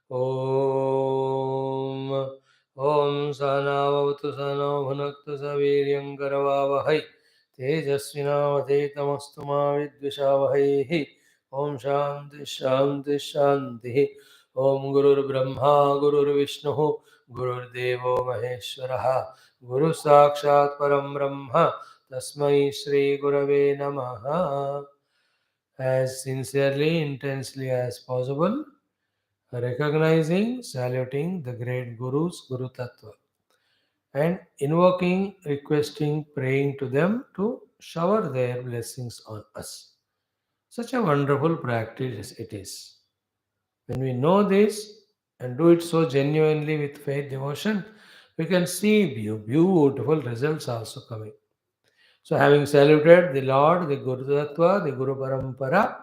Om. Om Sana Vavatu Sana Bhunaktu Saviryam Karavavahai Tejasvinavadhetamastu Ma Vidvishavahai. Om Shanti Shanti Shanti. Om Gurur Brahma Gurur Vishnu Gurur Devo Maheshwaraha Guru Sakshat Param Brahma Tasmai Shri Gurave Namaha. As sincerely, intensely as possible, recognizing, saluting the great Gurus, Guru Tattva, and invoking, requesting, praying to them to shower their blessings on us. Such a wonderful practice it is. When we know this and do it so genuinely with faith, devotion, we can see beautiful results also coming. So, having saluted the Lord, the Guru Tattva, the Guru Parampara,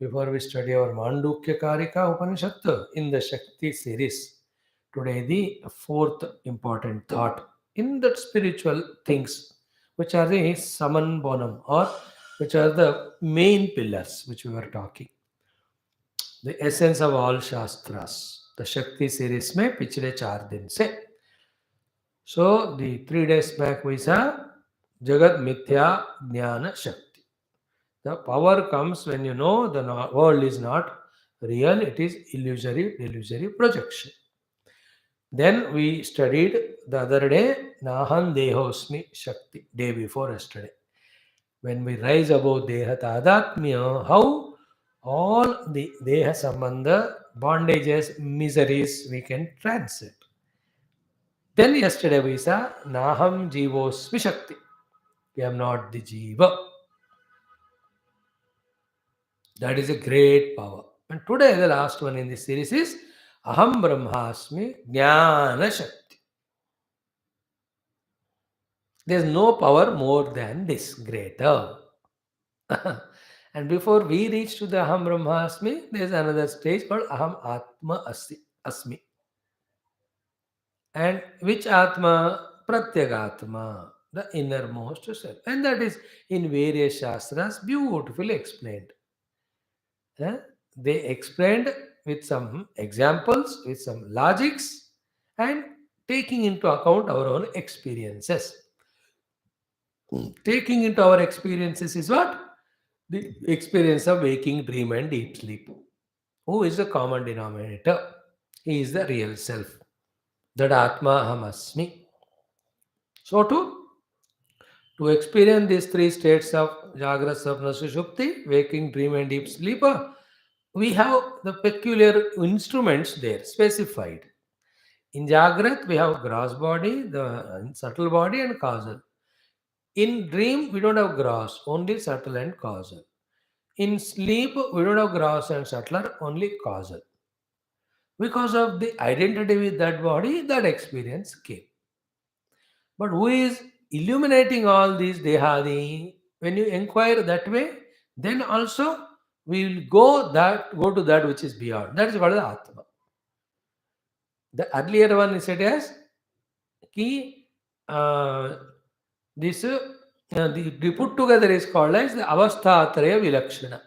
before we study our Mandukya Karika Upanishad in the Shakti series, today the fourth important thought in that spiritual things, which are the Saman Bonam, or which are the main pillars which we were talking. The essence of all Shastras. The Shakti series में पिछले 4 दिन से. So the 3 days back we saw Jagat Mithya Jnana Shakti. The power comes when you know the world is not real, it is illusory, delusory projection. Then we studied the other day Nahan Dehosmi Shakti, day before yesterday. When we rise above Deha Tadatmya, how all the Deha Sambandha, bondages, miseries we can transcend. Then yesterday we saw Naham Jivosmi Shakti. We am not the Jiva. That is a great power. And today the last one in this series is Aham Brahmaasmi Gnaana Shakti. There is no power more than this, greater. And before we reach to the Aham Brahmasmi, there is another stage called Aham Atma Asmi. And which Atma? Pratyagatma, the innermost self. And that is in various Shastras beautifully explained. They explained with some examples, with some logics, and taking into account our own experiences. Taking into our experiences is what? The experience of waking, dream, and deep sleep. Who is the common denominator? He is the real self. That Atma Aham Asmi. So to experience these 3 states of Jagrat, Sapna, Sushupti, waking, dream, and deep sleeper, we have the peculiar instruments there specified. In Jagrat, we have gross body, the subtle body, and causal. In dream, we don't have gross, only subtle and causal. In sleep, we don't have gross and subtle, only causal. Because of the identity with that body, that experience came. But who is illuminating all these dehadi? When you inquire that way, then also we will go to that which is beyond. That is called the Atma. The earlier one is said as ki this the put together is called as the avasthatraya vilakshana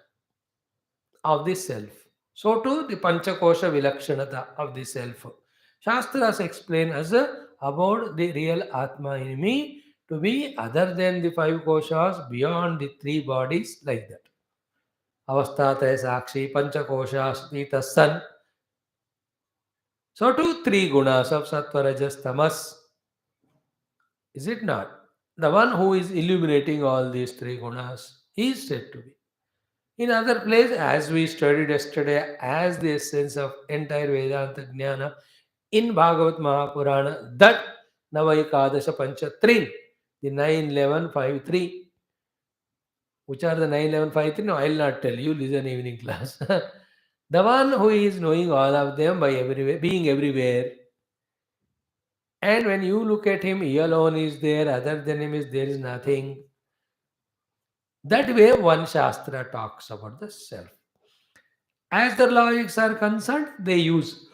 of the self. So too the panchakosha vilakshanata of the self. Shastras explain us about the real Atma in me to be other than the 5 koshas, beyond the 3 bodies, like that. Avasthatraya sakshi, panchakosha, stita san. So too 3 gunas of sattva, rajas, tamas. Is it not? The one who is illuminating all these 3 gunas is said to be. In other place, as we studied yesterday, as the essence of entire Vedanta Jnana in Bhagavad Mahapurana, that Navaikadasha Panchatrin, the 9-11-5-3. Which are the 9-11-5-3? No, I will not tell you, listen evening class. The one who is knowing all of them by everywhere, being everywhere. And when you look at him, he alone is there, other than him there is nothing. That way one Shastra talks about the self. As the logics are concerned, they use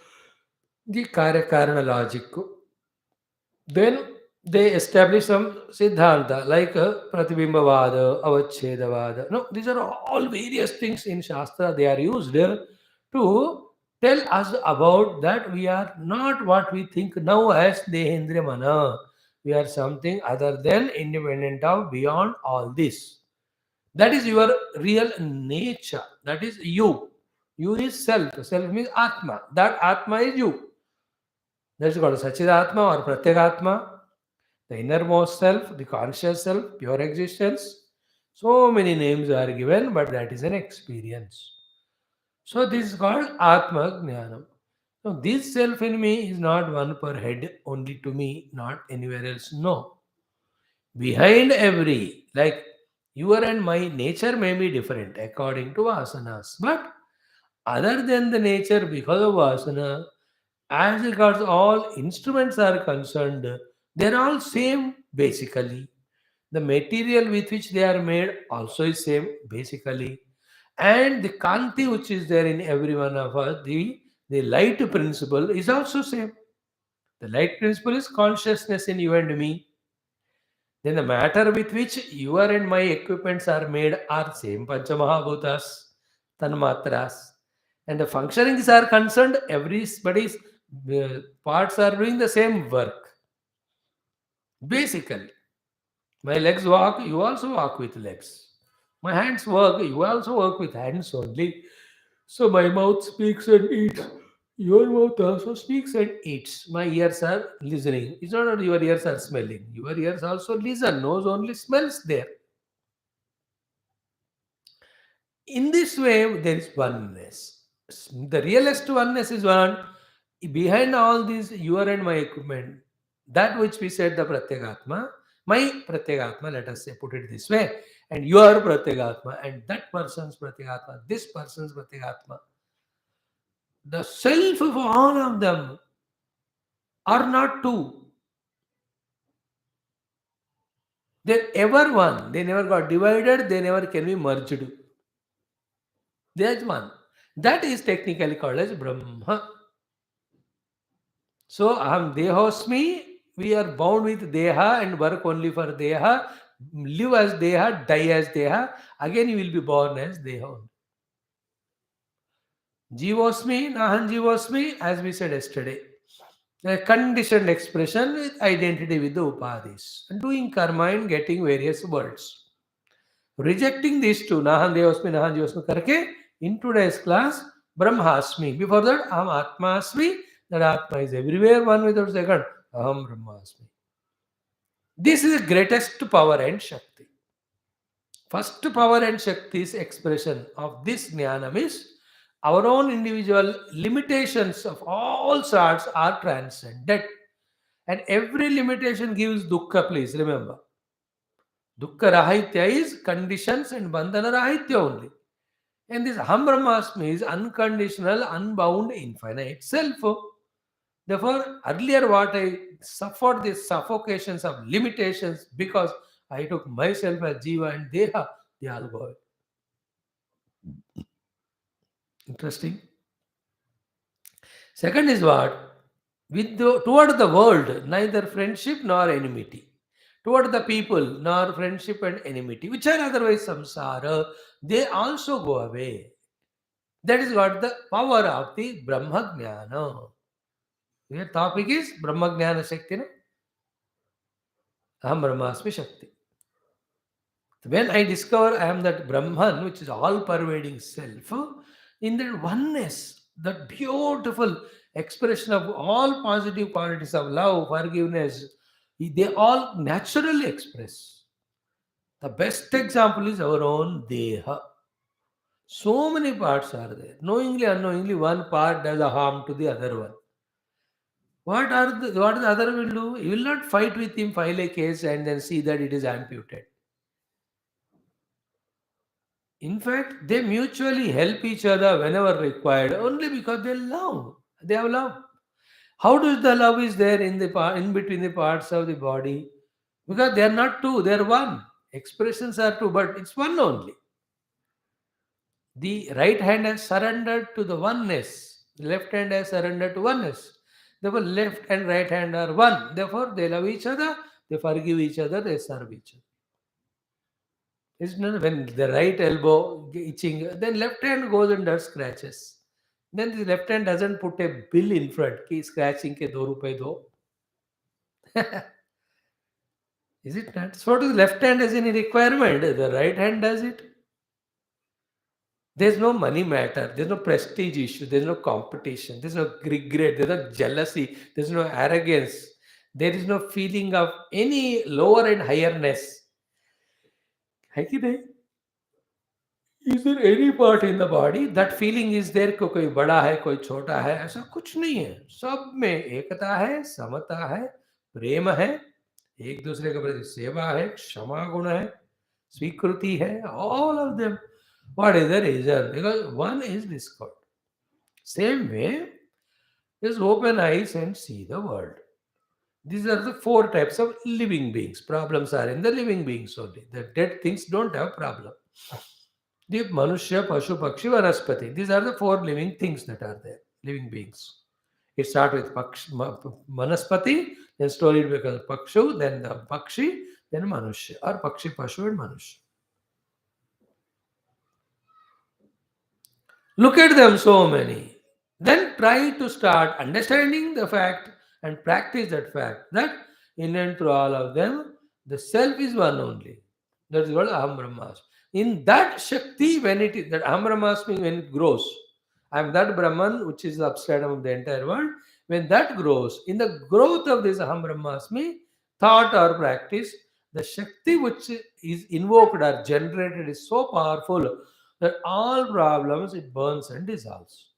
the Karya-Karana logic. Then they establish some Siddhanta like Pratibimbavada, Avachedavada. No, these are all various things in Shastra. They are used to tell us about that we are not what we think now as Dehendriya Mana. We are something other than independent of beyond all this. That is your real nature. That is you. You is self. Self means Atma. That Atma is you. That's called Sachidatma or Pratyagatma, the innermost self, the conscious self, pure existence. So many names are given, but that is an experience. So this is called Atma Jnanam. So this self in me is not one per head, only to me, not anywhere else. No. Behind every, like your and my nature may be different according to asanas, but other than the nature because of asana, as regards all instruments are concerned, they're all same basically. The material with which they are made also is same basically. And the kanti which is there in every one of us, the light principle is also same. The light principle is consciousness in you and me. Then the matter with which your and my equipments are made are same Panchamahabhutas, Tanmatras. And the functionings are concerned, everybody's parts are doing the same work. Basically, my legs walk, you also walk with legs. My hands work, you also work with hands only. So my mouth speaks and eats. Your mouth also speaks and eats. My ears are listening. It's not that your ears are smelling. Your ears also listen. Nose only smells there. In this way, there is oneness. The realest oneness is one. Behind all these, your and my equipment, that which we said the Pratyagatma, my Pratyagatma, let us say, put it this way, and your Pratyagatma, and that person's Pratyagatma, this person's Pratyagatma, the self of all of them are not two. They're ever one. They never got divided, they never can be merged. There's one. That is technically called as Brahma. So, Aham Dehosmi, we are bound with Deha and work only for Deha, live as Deha, die as Deha. Again, you will be born as Deha only. Jivosmi, Nahan Jivosmi, as we said yesterday. A conditioned expression with identity with the upadhis. And doing karma and getting various words. Rejecting these two, Nahan Jivosmi karke, in today's class, Brahmasmi. Before that, Aham Atmasmi, that Atma is everywhere, one without second. Aham Brahmasmi. This is the greatest power and Shakti. First power and Shakti's expression of this Jnanam is our own individual limitations of all sorts are transcended. And every limitation gives dukkha, please remember. Dukkha rahitya is conditions and bandhana rahitya only. And this Aham Brahmasmi is unconditional, unbound, infinite self. Therefore, earlier what I suffered these suffocations of limitations because I took myself as Jiva and Deha, they all go away. Interesting. Second is what? Toward the world, neither friendship nor enmity. Toward the people, nor friendship and enmity, which are otherwise samsara, they also go away. That is what the power of the Brahma Jnana. Your topic is Brahma Jnana Shakti, no? Aham Brahmasmi Shakti. When I discover I am that Brahman, which is all pervading self, in that oneness, that beautiful expression of all positive qualities of love, forgiveness, they all naturally express. The best example is our own Deha. So many parts are there. Knowingly, unknowingly, one part does a harm to the other one. What the other will do? You will not fight with him, file a case, and then see that it is amputed. In fact, they mutually help each other whenever required, only because they love. They have love. How does the love is there in in between the parts of the body? Because they are not two, they are one. Expressions are two, but it's one only. The right hand has surrendered to the oneness. The left hand has surrendered to oneness. Therefore, left and right hand are one. Therefore, they love each other, they forgive each other, they serve each other. It's not when the right elbow itching, then left hand goes and does scratches. Then the left hand doesn't put a bill in front, ki scratching ke 2 rupees do. Is it not? So the left hand has any requirement, the right hand does it. There's no money matter, there's no prestige issue, there's no competition, there's no regret, there's no jealousy, there's no arrogance, there is no feeling of any lower and higherness. है कि नहीं? Is there any part in the body that feeling is there कि कोई बड़ा है कोई छोटा है, ऐसा कुछ नहीं है. सब में एकता है, समता है, प्रेम है, एक दूसरे के प्रति सेवा है, क्षमा गुण है, स्वीकृति है, all of them. What is the reason? Because one is discord. Same way, just open eyes and see the world. These are the 4 types of living beings. Problems are in the living beings only. The dead things don't have problem. The Manushya, Pashu, Pakshi, Vanaspati. These are the 4 living things that are there, living beings. It starts with Manaspati, then slowly it becomes Pakshu, then the Pakshi, then Manushya, or Pakshi, Pashu, and Manushya. Look at them, so many. Then try to start understanding the fact and practice that fact that in and through all of them, the self is one only. That is what Aham Brahmaasmi. In that Shakti, when it is that Aham Brahmaasmi, when it grows, I am that Brahman which is the upside of the entire world. When that grows, in the growth of this Aham Brahmaasmi, thought or practice, the Shakti which is invoked or generated is so powerful that all problems it burns and dissolves.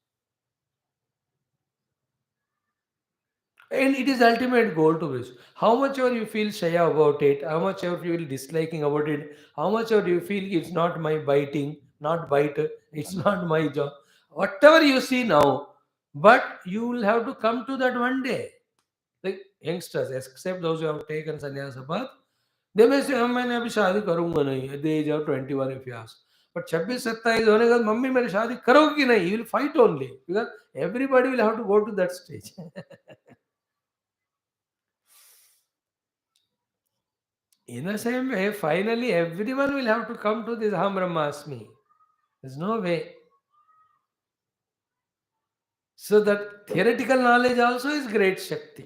And it is ultimate goal to this. How much ever you feel shy about it, how much ever you feel disliking about it, how much ever you feel it's not my biting, not bite, it's not my job. Whatever you see now, but you will have to come to that one day. Like youngsters, except those who have taken sannyasa path, they may say, "हम मैंने अभी शादी करूंगा नहीं." At the age of 21, if you ask. But 26-27 होने के बाद mummy मेरी शादी करोगे कि नहीं? You will fight only because everybody will have to go to that stage. In the same way, finally everyone will have to come to this Aham Brahmasmi. There's no way. So that theoretical knowledge also is great Shakti.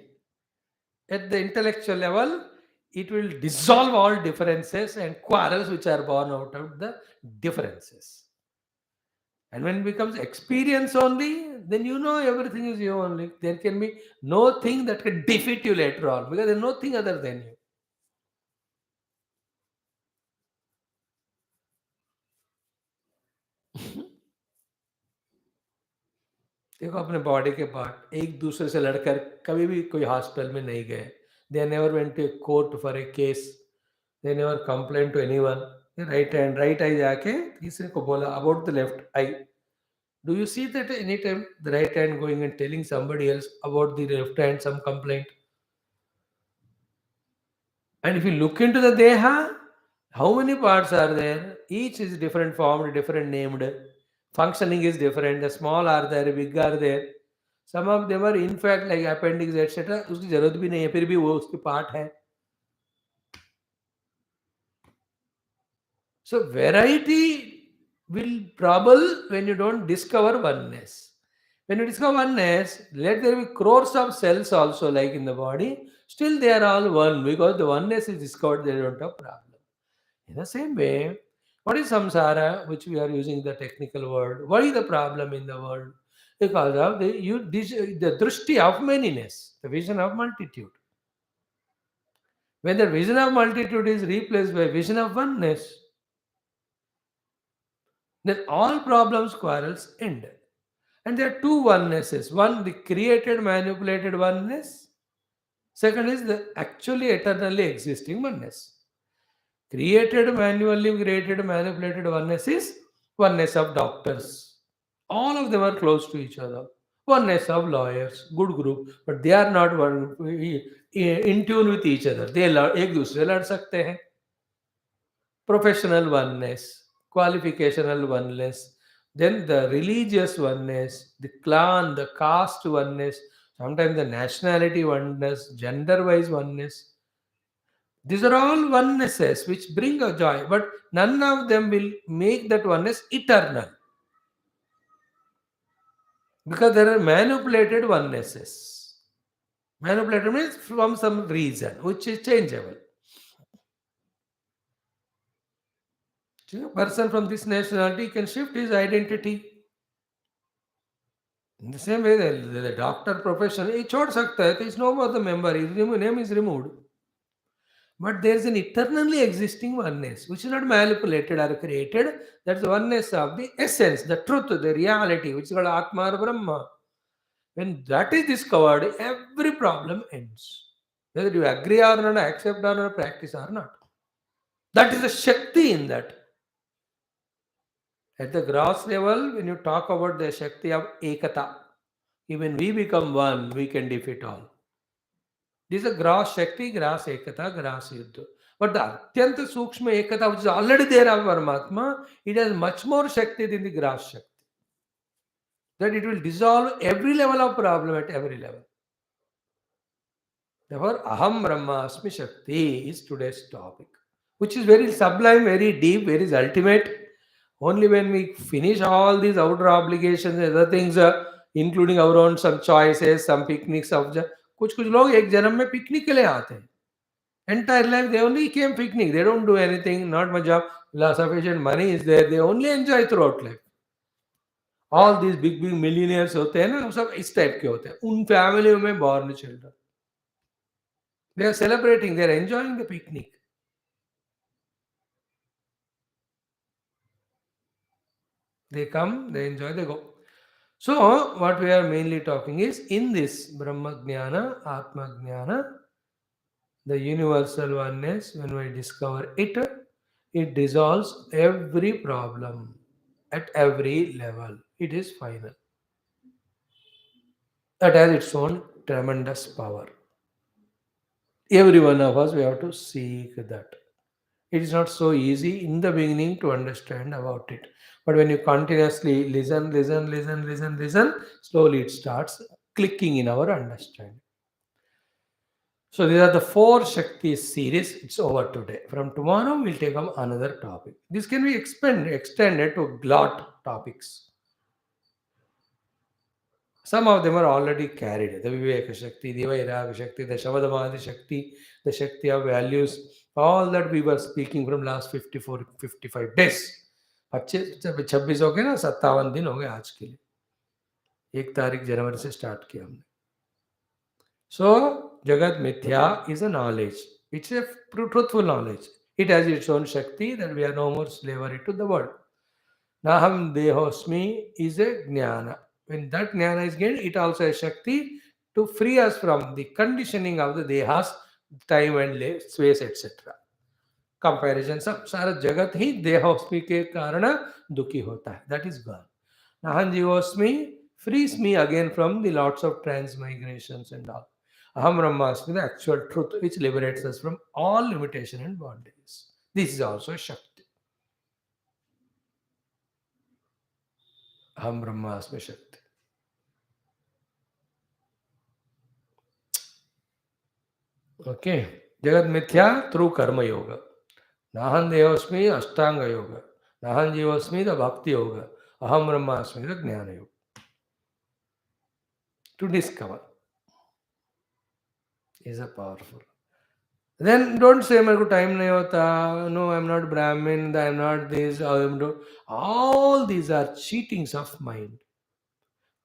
At the intellectual level, it will dissolve all differences and quarrels which are born out of the differences. And when it becomes experience only, then you know everything is you only. There can be no thing that can defeat you later on because there's nothing other than you. देखो अपने body के part एक दूसरे से लड़कर कभी भी कोई हॉस्पिटल में नहीं गए. They never went to court for a case. They never complain to anyone. Right hand right eye जाके तीसरे को बोला about the left eye. Do you see that any time the right hand going and telling somebody else about the left hand some complaint? And if you look into the Deha, how many parts are there? Each is different formed, different named. Functioning is different. The small are there, big are there. Some of them are in fact like appendix etc. उसकी जरूरत भी नहीं है फिर भी वो उसके part है. So variety will trouble when you don't discover oneness. When you discover oneness, let there be crores of cells also like in the body. Still they are all one because the oneness is discovered. They don't have problem. In the same way, what is samsara, which we are using the technical word? What is the problem in the world? Because of the drishti of manyness, the vision of multitude. When the vision of multitude is replaced by vision of oneness, then all problems, quarrels end. And there are two onenesses. One, the created, manipulated oneness. Second is the actually eternally existing oneness. Created, manually created, manipulated oneness is oneness of doctors. All of them are close to each other. Oneness of lawyers, good group, but they are not in tune with each other. They एक दूसरे लड़ सकते हैं. Professional oneness, qualificational oneness, then the religious oneness, the clan, the caste oneness, sometimes the nationality oneness, gender wise oneness. These are all onenesses which bring a joy, but none of them will make that oneness eternal. Because there are manipulated onenesses. Manipulated means from some reason which is changeable. See, a person from this nationality can shift his identity. In the same way, the doctor profession, he छोड़ सकता है, तो is no more the member, his name is removed. But there is an eternally existing oneness, which is not manipulated or created. That's the oneness of the essence, the truth, the reality, which is called Atma or Brahma. When that is discovered, every problem ends. Whether you agree or not, accept or not, practice or not. That is the Shakti in that. At the gross level, when you talk about the Shakti of Ekata, even we become one, we can defeat all. This is a gross Shakti, gross Ekata, gross Yuddha. But the Atyanta Sukshma Ekata, which is already there of Paramatma, it has much more Shakti than the gross Shakti. That it will dissolve every level of problem at every level. Therefore, Aham Brahmaasmi Shakti is today's topic, which is very sublime, very deep, very ultimate. Only when we finish all these outer obligations and other things, including our own some choices, some picnics of कुछ कुछ लोग एक जन्म में picnic के लिए आते हैं. Entire life they only came picnic. They don't do anything. Not much of sufficient money is there. They only enjoy throughout life. All these big millionaires होते हैं ना, वो सब इस टाइप के होते हैं. उन फैमिली में born children. They are celebrating. They are enjoying the picnic. They come, they enjoy, they go. So, what we are mainly talking is in this Brahma Jnana, Atma Jnana, the universal oneness, when we discover it, it dissolves every problem at every level. It is final. That has its own tremendous power. Every one of us, we have to seek that. It is not so easy in the beginning to understand about it. But when you continuously listen, slowly it starts clicking in our understanding. So these are the four Shakti series. It's over today. From tomorrow, we'll take up another topic. This can be extended to lot topics. Some of them are already carried. The Viveka Shakti, the Vairagya Shakti, the Shavadamadi Shakti, the Shakti of values, all that we were speaking from last 54, 55 days. 26 हो गए ना, 57 दिन हो गए आज के लिए. 1 तारीख जनवरी से स्टार्ट किया हमने. So, Jagat Mithya is a knowledge. It's a truthful knowledge. It has its own Shakti that we are no more slavery to the world. Naham Dehosmi is a Jnana. When that Jnana is gained, it also has Shakti to free us from the conditioning of the Dehas, time and space, etc. Comparison, सब सारा जगत ही देहोस्मी के कारण दुखी होता है. That is gone. Nahan Jivosmi frees me again from the lots of transmigrations and all. Aham Brahmaasmi, the actual truth which liberates us from all limitation and bondages. This is also Shakti. Aham Brahmaasmi Shakti. Okay. Jagat Mithya through Karma Yoga. Nahan Devasmi Ashtanga Yoga. Nahan Jivasmi the Bhakti Yoga. Aham Brahmaasmi the Jnana Yoga. To discover is a powerful. Then don't say मेरे को time नहीं होता. No, I'm not Brahmin. I'm not this. All these are cheatings of mind.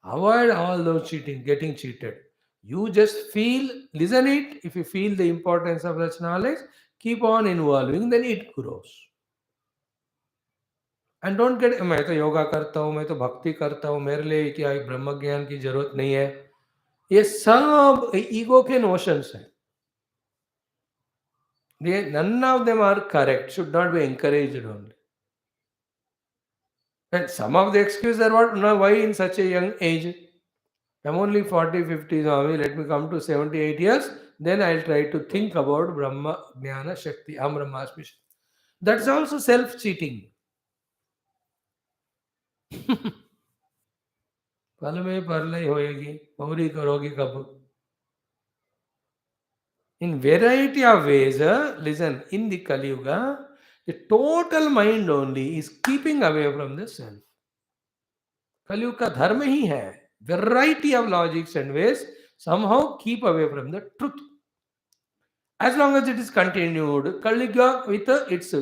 Avoid all those cheating, getting cheated. You just feel, listen it. If you feel the importance of such knowledge, keep on involving, then it grows. And don't get, मैं तो योगा करता हूँ, मैं तो भक्ति करता हूँ, मेरे लिए क्या ब्रह्म ज्ञान की जरूरत नहीं है. ये सब ईगो के नोशंस हैं. None of them are correct, should not be encouraged only. And some of the excuses are what, now why in such a young age? I'm only 40, 50, Swami, let me come to 78 years, then I'll try to think about Brahma Jnana Shakti, Aham Brahmaasmi Shakti. That's also self-cheating. पल में परलय होएगी, पौरी करोगी कब? In variety of ways, listen, in the Kali Yuga, the total mind only is keeping away from the self. कलयुग का धर्म ही है variety of logics and ways, somehow keep away from the truth. As long as it is continued, Kaliga with its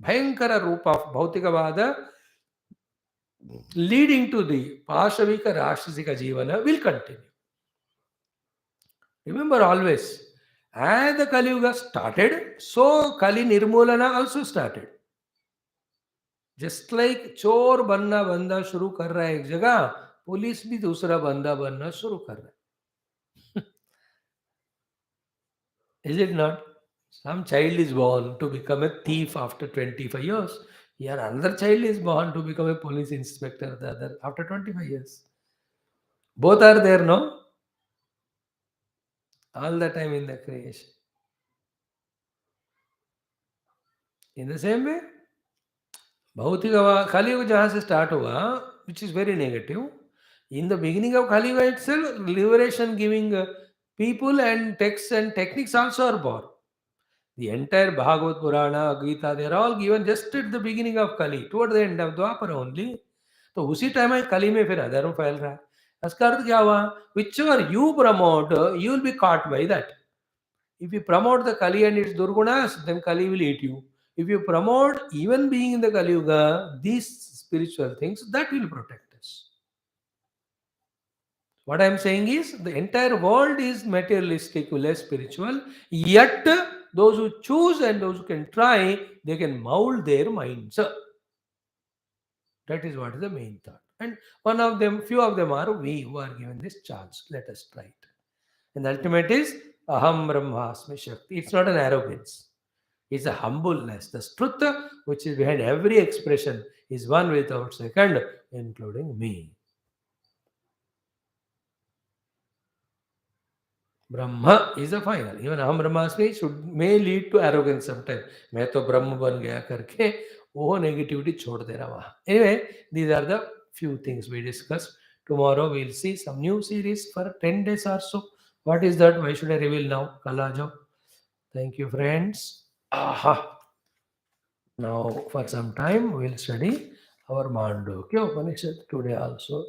Bhayankara Rupa of Bhautikavada leading to the Pashavika Rashasika Jivana will continue. Remember always, as the Kali Yuga started, so Kali Nirmulana also started. Just like चोर बनना बंदा शुरू कर रहा है एक जगह, police भी दूसरा बंदा बनना शुरू कर रहा है. Is it not? Some child is born to become a thief after 25 years. Here another child is born to become a police inspector the other after 25 years. Both are there, no? All the time in the creation. In the same way, भौतिक कलियुग जहाँ से start हुआ, which is very negative. In the beginning of Kali Yuga itself, liberation giving people and texts and techniques also are born. The entire Bhagavad Purana, Gita, they are all given just at the beginning of Kali, toward the end of Dwapara only. तो उसी time में कली में फिर अधर्म फैल रहा है. इसका अर्थ क्या हुआ? Whichever you promote, you will be caught by that. If you promote the Kali and its Durgunas, then Kali will eat you. If you promote even being in the Kali Yuga, these spiritual things, that will protect us. What I am saying is, the entire world is materialistic, less spiritual. Yet, those who choose and those who can try, they can mold their minds. That is what is the main thought. And one of them, few of them are we who are given this chance. Let us try it. And the ultimate is Aham Brahmaasmi Shakthi. It's not an arrogance. It's a humbleness. The truth which is behind every expression is one without second, including me. Brahma is the final. Even Aham Brahmasmi may lead to arrogance sometimes. मैं तो ब्रह्म बन गया करके वो negativity छोड़ दे रहा वहाँ. Anyway, these are the few things we discussed. Tomorrow we'll see some new series for 10 days or so. What is that? Why should I reveal now? Kal aa jao. Thank you, friends. Aha. Now, for some time, we'll study our Mandukya Upanishad today also.